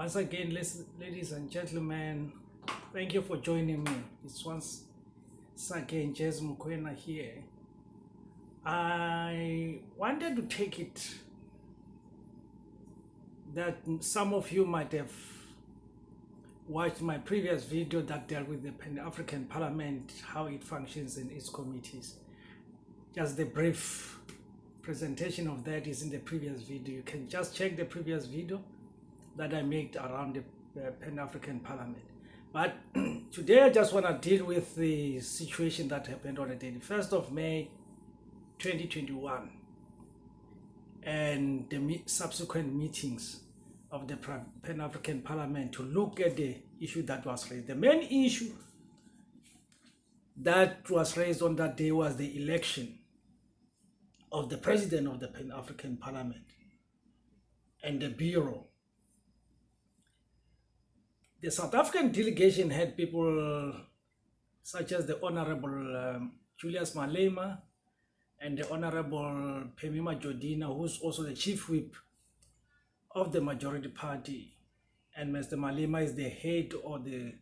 Once again, ladies and gentlemen, thank you for joining me. It's once again Jez Mukwena here. I wanted to take it that some of you might have watched my previous video that dealt with the Pan-African Parliament, how it functions in its committees. Just the brief presentation of that is in the previous video. You can just check the previous video that I made around the Pan-African Parliament. But today I just want to deal with the situation that happened on the 31st of May 2021 and the subsequent meetings of the Pan-African Parliament to look at the issue that was raised. The main issue that was raised on that day was the election of the president of the Pan-African Parliament and the Bureau. The South African delegation had people such as the Honorable Julius Malema and the Honorable Phemisa Jordina, who's also the chief whip of the majority party. And Mr. Malema is the head or the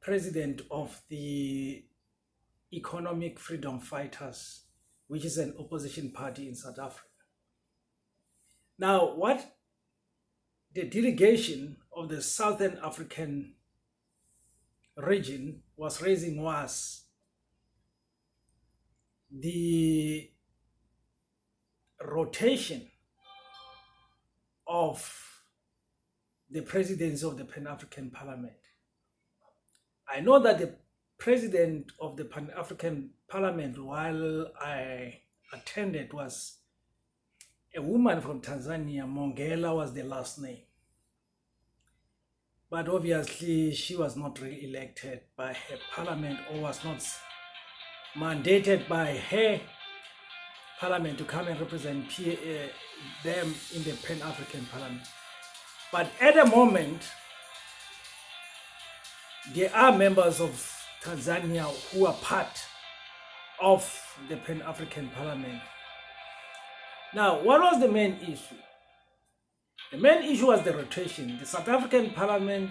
president of the Economic Freedom Fighters, which is an opposition party in South Africa. Now, what the delegation of the Southern African region was raising was the rotation of the presidency of the Pan-African Parliament. I know that the president of the Pan-African Parliament, while I attended, was a woman from Tanzania. Mongela was the last name. But obviously she was not re-elected by her parliament or was not mandated by her parliament to come and represent them in the Pan-African Parliament. But at the moment, there are members of Tanzania who are part of the Pan-African Parliament. Now, what was the main issue? The main issue was the rotation. The South African Parliament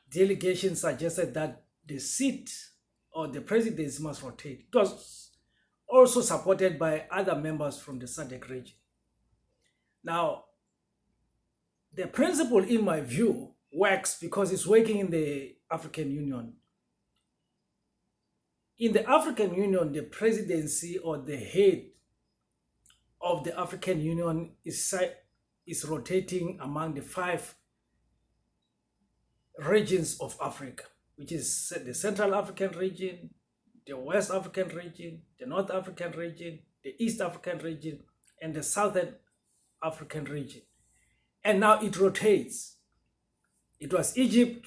delegation suggested that the seat or the presidency must rotate. It was also supported by other members from the SADC region. Now, the principle, in my view, works because it's working in the African Union. In the African Union, the presidency or the head of the African Union is rotating among the 5 regions of Africa, which is the Central African region, the West African region, the North African region, the East African region, and the Southern African region. And now it rotates. It was Egypt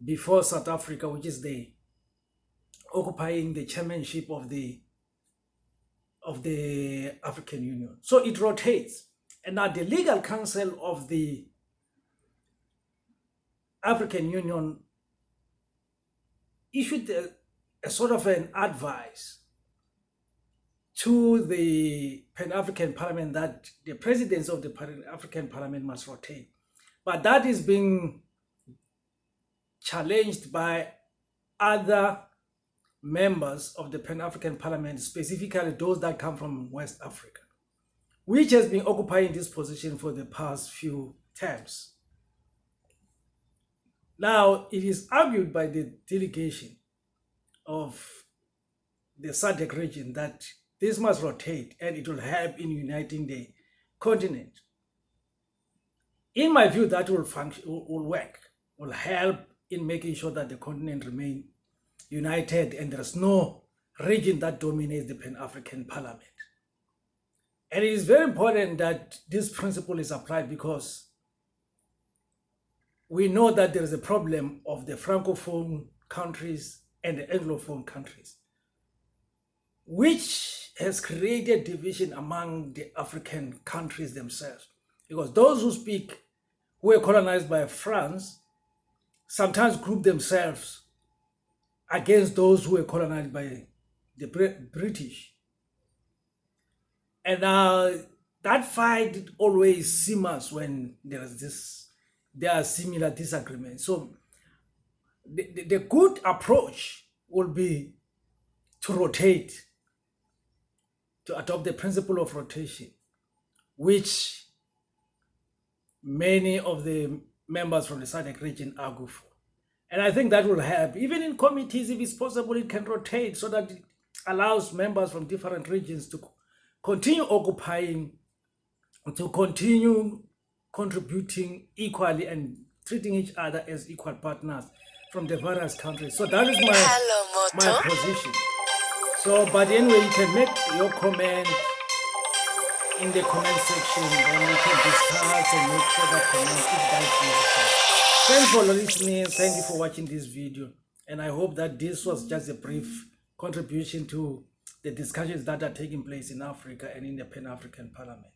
before South Africa, which is occupying the chairmanship of the African Union. So it rotates. And now the legal council of the African Union issued a sort of an advice to the Pan-African Parliament that the presidents of the Pan-African Parliament must rotate. But that is being challenged by other members of the Pan-African Parliament, specifically those that come from West Africa, which has been occupying this position for the past few terms. Now, it is argued by the delegation of the SADC region that this must rotate and it will help in uniting the continent. In my view, that will work, will help in making sure that the continent remains united and there's no region that dominates the Pan-African Parliament. And it is very important that this principle is applied because we know that there is a problem of the Francophone countries and the Anglophone countries, which has created division among the African countries themselves. Because those who were colonized by France sometimes group themselves against those who were colonized by the British. And now that fight always simmers when there are similar disagreements. So the good approach will be to rotate, to adopt the principle of rotation, which many of the members from the SADC region argue for. And I think that will help. Even in committees, if it's possible, it can rotate so that it allows members from different regions to continue occupying, to continue contributing equally and treating each other as equal partners from the various countries. So that is my position. So, but anyway, you can make your comment in the comment section, then we can discuss and make further comments if that's necessary. Thanks for listening. Thank you for watching this video. And I hope that this was just a brief contribution to the discussions that are taking place in Africa and in the Pan-African Parliament.